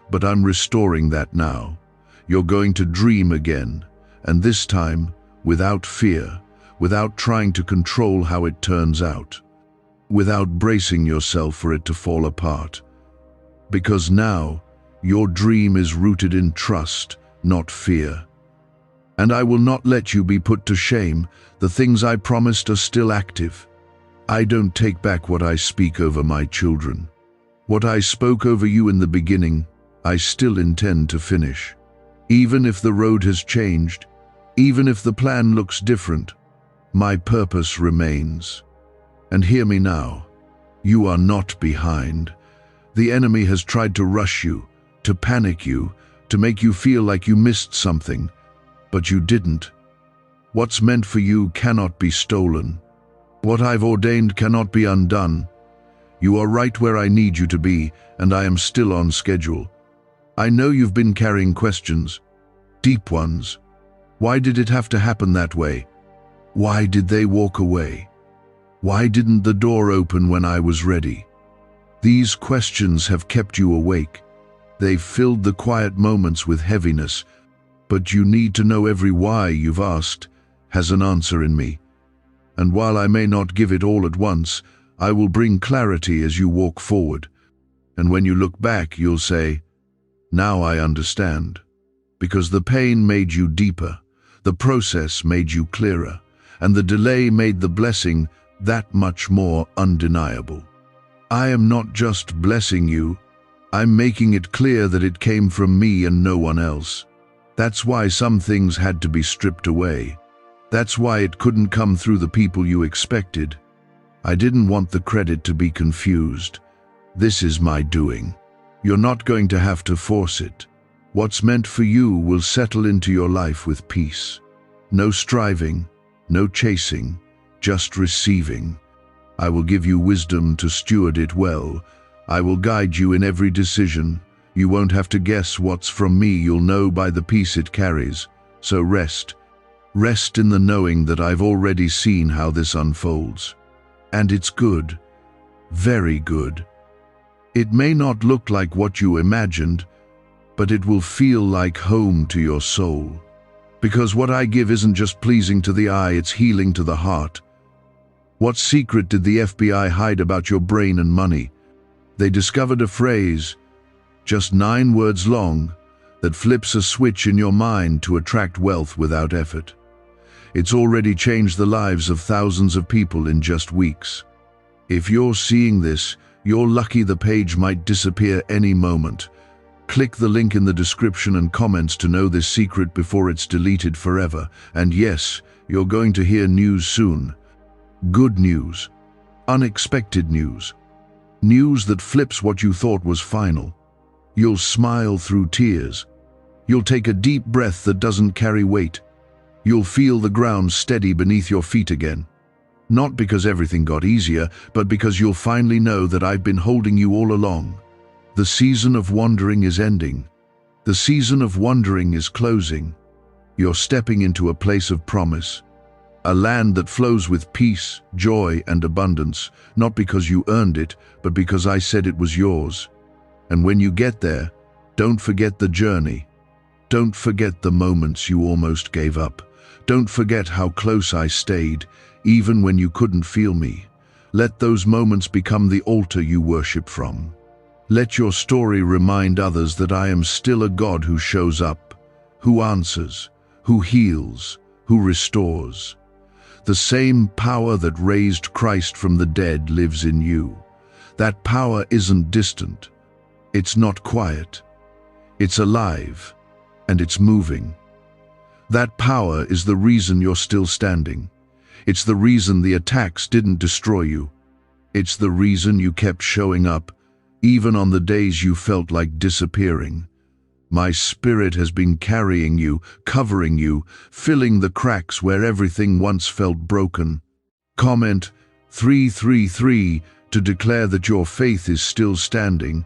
but I'm restoring that now. You're going to dream again, and this time without fear, without trying to control how it turns out, without bracing yourself for it to fall apart. Because now, your dream is rooted in trust, not fear. And I will not let you be put to shame. The things I promised are still active. I don't take back what I speak over my children. What I spoke over you in the beginning, I still intend to finish. Even if the road has changed, even if the plan looks different, my purpose remains. And hear me now, you are not behind. The enemy has tried to rush you, to panic you, to make you feel like you missed something, but you didn't. What's meant for you cannot be stolen. What I've ordained cannot be undone. You are right where I need you to be, and I am still on schedule. I know you've been carrying questions, deep ones. Why did it have to happen that way? Why did they walk away? Why didn't the door open when I was ready? These questions have kept you awake. They've filled the quiet moments with heaviness, but you need to know every why you've asked has an answer in me. And while I may not give it all at once, I will bring clarity as you walk forward. And when you look back, you'll say, now I understand. Because the pain made you deeper, the process made you clearer, and the delay made the blessing that much more undeniable. I am not just blessing you, I'm making it clear that it came from me and no one else. That's why some things had to be stripped away. That's why it couldn't come through the people you expected. I didn't want the credit to be confused. This is my doing. You're not going to have to force it. What's meant for you will settle into your life with peace. No striving, no chasing, just receiving. I will give you wisdom to steward it well. I will guide you in every decision. You won't have to guess what's from me. You'll know by the peace it carries. So rest. Rest in the knowing that I've already seen how this unfolds. And it's good. Very good. It may not look like what you imagined, but it will feel like home to your soul. Because what I give isn't just pleasing to the eye, it's healing to the heart. What secret did the FBI hide about your brain and money? They discovered a phrase, just 9 words long, that flips a switch in your mind to attract wealth without effort. It's already changed the lives of thousands of people in just weeks. If you're seeing this, you're lucky. The page might disappear any moment. Click the link in the description and comments to know this secret before it's deleted forever. And yes, you're going to hear news soon. Good news. Unexpected news. News that flips what you thought was final. You'll smile through tears. You'll take a deep breath that doesn't carry weight. You'll feel the ground steady beneath your feet again. Not because everything got easier, but because you'll finally know that I've been holding you all along. The season of wandering is ending. The season of wandering is closing. You're stepping into a place of promise. A land that flows with peace, joy, and abundance, not because you earned it, but because I said it was yours. And when you get there, don't forget the journey. Don't forget the moments you almost gave up. Don't forget how close I stayed, even when you couldn't feel me. Let those moments become the altar you worship from. Let your story remind others that I am still a God who shows up, who answers, who heals, who restores. The same power that raised Christ from the dead lives in you. That power isn't distant. It's not quiet. It's alive, and it's moving. That power is the reason you're still standing. It's the reason the attacks didn't destroy you. It's the reason you kept showing up, even on the days you felt like disappearing. My spirit has been carrying you, covering you, filling the cracks where everything once felt broken. Comment 333 to declare that your faith is still standing,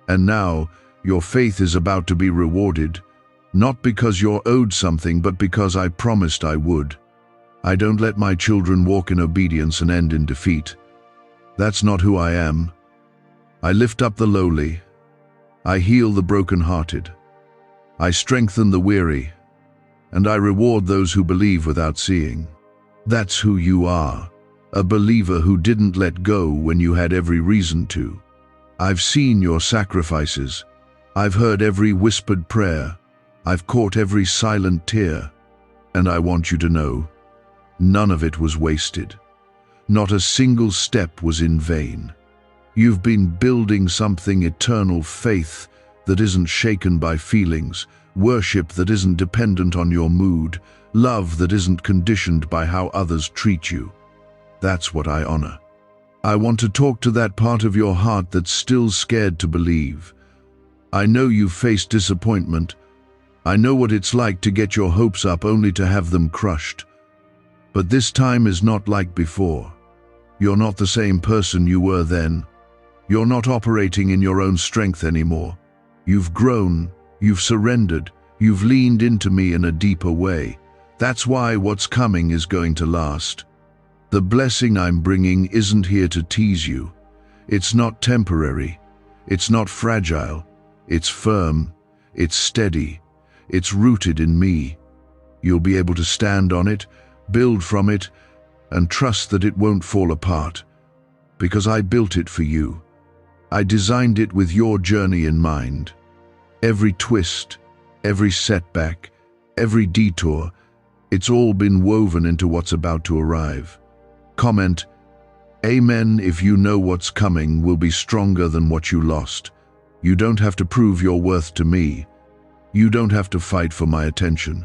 and now your faith is about to be rewarded. Not because you're owed something, but because I promised I would. I don't let my children walk in obedience and end in defeat. That's not who I am. I lift up the lowly. I heal the brokenhearted. I strengthen the weary, and I reward those who believe without seeing. That's who you are, a believer who didn't let go when you had every reason to. I've seen your sacrifices. I've heard every whispered prayer. I've caught every silent tear, and I want you to know, none of it was wasted. Not a single step was in vain. You've been building something eternal, faith that isn't shaken by feelings, worship that isn't dependent on your mood, love that isn't conditioned by how others treat you. That's what I honor. I want to talk to that part of your heart that's still scared to believe. I know you've faced disappointment. I know what it's like to get your hopes up only to have them crushed. But this time is not like before. You're not the same person you were then. You're not operating in your own strength anymore. You've grown, you've surrendered, you've leaned into me in a deeper way. That's why what's coming is going to last. The blessing I'm bringing isn't here to tease you. It's not temporary. It's not fragile. It's firm. It's steady. It's rooted in me. You'll be able to stand on it, build from it, and trust that it won't fall apart. Because I built it for you. I designed it with your journey in mind. Every twist, every setback, every detour, it's all been woven into what's about to arrive. Comment, Amen if you know what's coming will be stronger than what you lost. You don't have to prove your worth to me. You don't have to fight for my attention.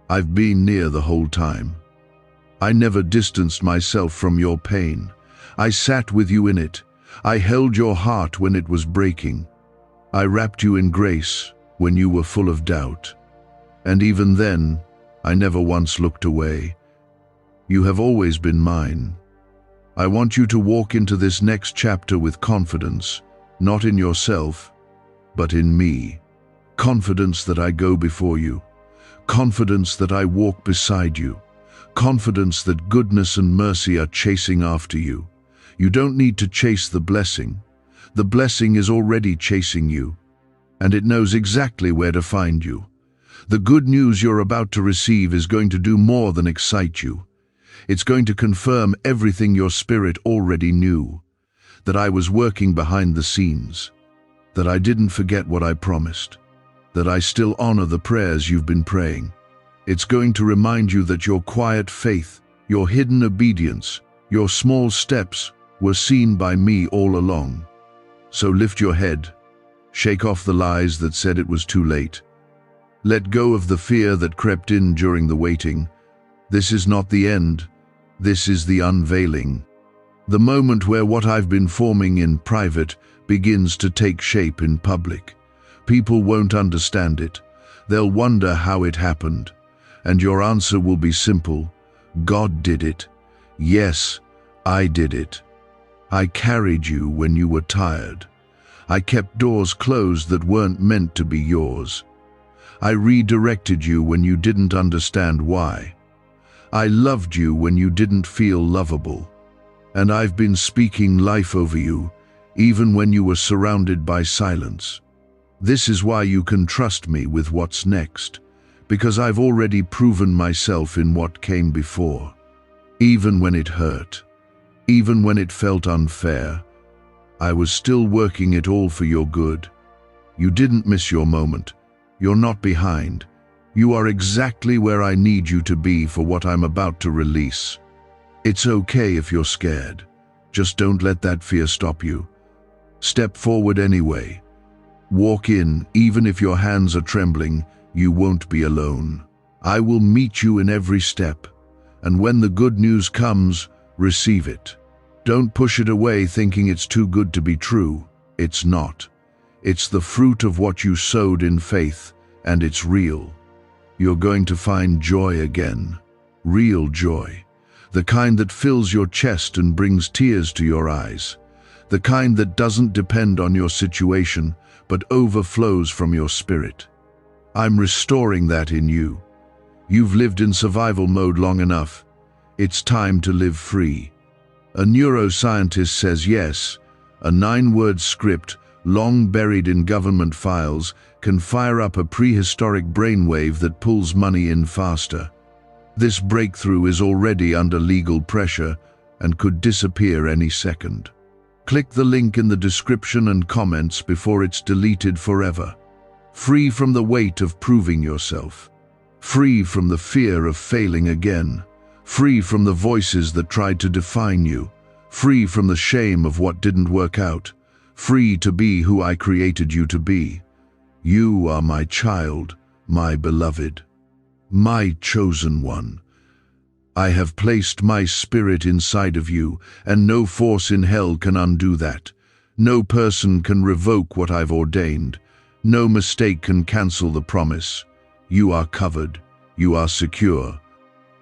I've been near the whole time. I never distanced myself from your pain. I sat with you in it. I held your heart when it was breaking. I wrapped you in grace when you were full of doubt. And even then, I never once looked away. You have always been mine. I want you to walk into this next chapter with confidence, not in yourself, but in me. Confidence that I go before you. Confidence that I walk beside you. Confidence that goodness and mercy are chasing after you. You don't need to chase the blessing. The blessing is already chasing you, and it knows exactly where to find you. The good news you're about to receive is going to do more than excite you. It's going to confirm everything your spirit already knew, that I was working behind the scenes. that I didn't forget what I promised, that I still honor the prayers you've been praying. It's going to remind you that your quiet faith, your hidden obedience, your small steps were seen by me all along. So lift your head, shake off the lies that said it was too late. Let go of the fear that crept in during the waiting. This is not the end, this is the unveiling. The moment where what I've been forming in private begins to take shape in public. People won't understand it. They'll wonder how it happened. And your answer will be simple. God did it. Yes, I did it. I carried you when you were tired. I kept doors closed that weren't meant to be yours. I redirected you when you didn't understand why. I loved you when you didn't feel lovable. And I've been speaking life over you, even when you were surrounded by silence. This is why you can trust me with what's next, because I've already proven myself in what came before. Even when it hurt, even when it felt unfair, I was still working it all for your good. You didn't miss your moment. You're not behind. You are exactly where I need you to be for what I'm about to release. It's okay if you're scared. Just don't let that fear stop you. Step forward anyway. Walk in, even if your hands are trembling. You won't be alone. I will meet you in every step. And when the good news comes, receive it. Don't push it away thinking it's too good to be true. It's not. It's the fruit of what you sowed in faith, and it's real. You're going to find joy again. Real joy. The kind that fills your chest and brings tears to your eyes. The kind that doesn't depend on your situation, but overflows from your spirit. I'm restoring that in you. You've lived in survival mode long enough. It's time to live free. A neuroscientist says yes, a 9-word script, long buried in government files, can fire up a prehistoric brainwave that pulls money in faster. This breakthrough is already under legal pressure and could disappear any second. Click the link in the description and comments before it's deleted forever. Free from the weight of proving yourself. Free from the fear of failing again. Free from the voices that tried to define you. Free from the shame of what didn't work out. Free to be who I created you to be. You are my child, my beloved, my chosen one. I have placed my spirit inside of you, and no force in hell can undo that. No person can revoke what I've ordained. No mistake can cancel the promise. You are covered. You are secure.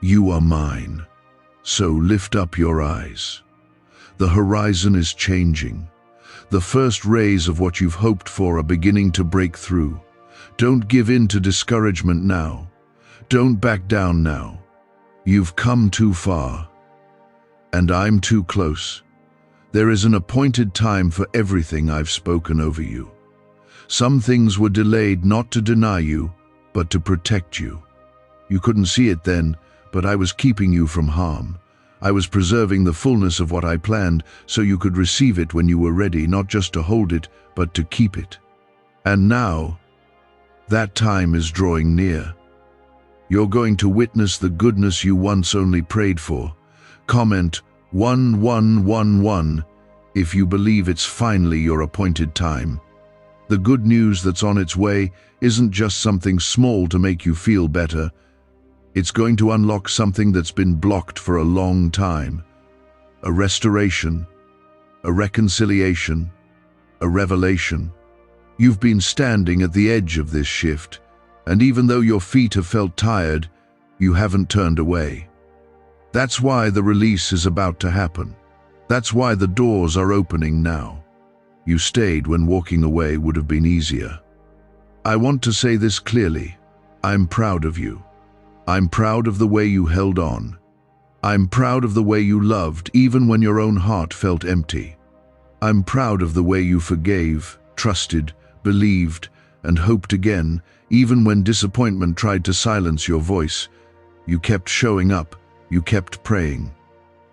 You are mine. So lift up your eyes. The horizon is changing. The first rays of what you've hoped for are beginning to break through. Don't give in to discouragement now. Don't back down now. You've come too far. And I'm too close. There is an appointed time for everything I've spoken over you. Some things were delayed not to deny you, but to protect you. You couldn't see it then, but I was keeping you from harm. I was preserving the fullness of what I planned so you could receive it when you were ready, not just to hold it, but to keep it. And now, that time is drawing near. You're going to witness the goodness you once only prayed for. Comment 1111 if you believe it's finally your appointed time. The good news that's on its way isn't just something small to make you feel better. It's going to unlock something that's been blocked for a long time. A restoration, a reconciliation, a revelation. You've been standing at the edge of this shift, and even though your feet have felt tired, you haven't turned away. That's why the release is about to happen. That's why the doors are opening now. You stayed when walking away would have been easier. I want to say this clearly. I'm proud of you. I'm proud of the way you held on. I'm proud of the way you loved even when your own heart felt empty. I'm proud of the way you forgave, trusted, believed, and hoped again, even when disappointment tried to silence your voice. You kept showing up, you kept praying.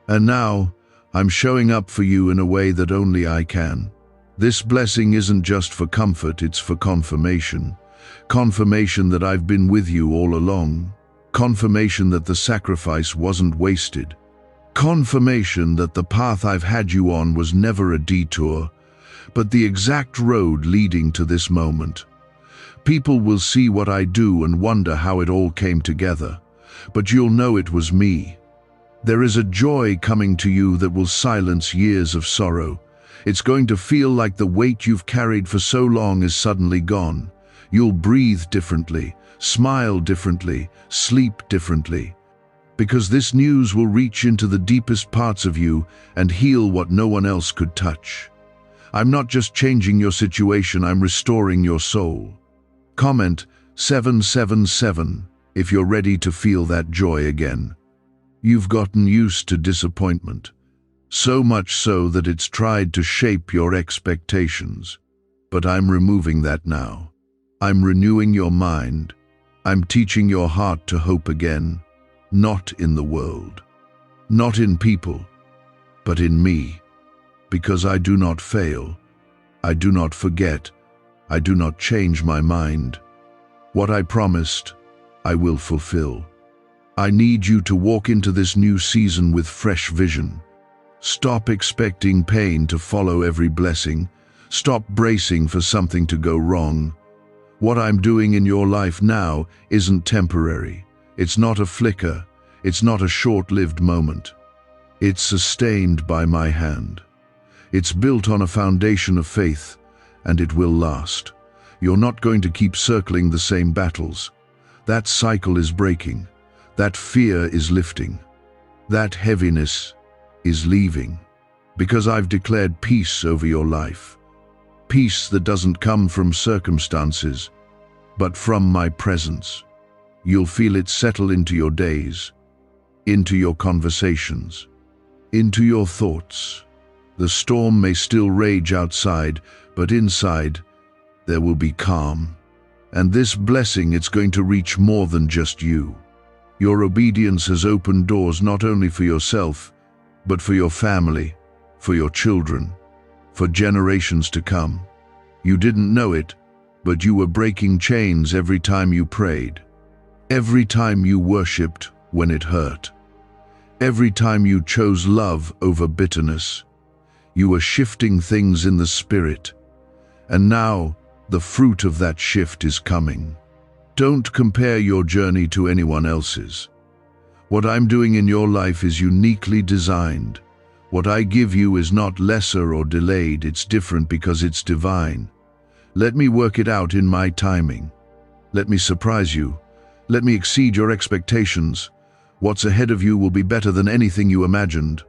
And now, I'm showing up for you in a way that only I can. This blessing isn't just for comfort, it's for confirmation. Confirmation that I've been with you all along. Confirmation that the sacrifice wasn't wasted. Confirmation that the path I've had you on was never a detour, but the exact road leading to this moment. People will see what I do and wonder how it all came together, but you'll know it was me. There is a joy coming to you that will silence years of sorrow. It's going to feel like the weight you've carried for so long is suddenly gone. You'll breathe differently, smile differently, sleep differently. Because this news will reach into the deepest parts of you and heal what no one else could touch. I'm not just changing your situation, I'm restoring your soul. Comment 777 if you're ready to feel that joy again. You've gotten used to disappointment, so much so that it's tried to shape your expectations. But I'm removing that now. I'm renewing your mind. I'm teaching your heart to hope again, not in the world, not in people, but in me. Because I do not fail, I do not forget, I do not change my mind. What I promised, I will fulfill. I need you to walk into this new season with fresh vision. Stop expecting pain to follow every blessing. Stop bracing for something to go wrong. What I'm doing in your life now isn't temporary. It's not a flicker. It's not a short-lived moment. It's sustained by my hand. It's built on a foundation of faith, and it will last. You're not going to keep circling the same battles. That cycle is breaking. That fear is lifting. That heaviness is leaving. Because I've declared peace over your life. Peace that doesn't come from circumstances, but from my presence. You'll feel it settle into your days, into your conversations, into your thoughts. The storm may still rage outside, but inside, there will be calm. And this blessing, it's going to reach more than just you. Your obedience has opened doors not only for yourself, but for your family, for your children, for generations to come. You didn't know it, but you were breaking chains every time you prayed. Every time you worshipped when it hurt. Every time you chose love over bitterness. You were shifting things in the spirit. And now, the fruit of that shift is coming. Don't compare your journey to anyone else's. What I'm doing in your life is uniquely designed. What I give you is not lesser or delayed, it's different because it's divine. Let me work it out in my timing. Let me surprise you. Let me exceed your expectations. What's ahead of you will be better than anything you imagined.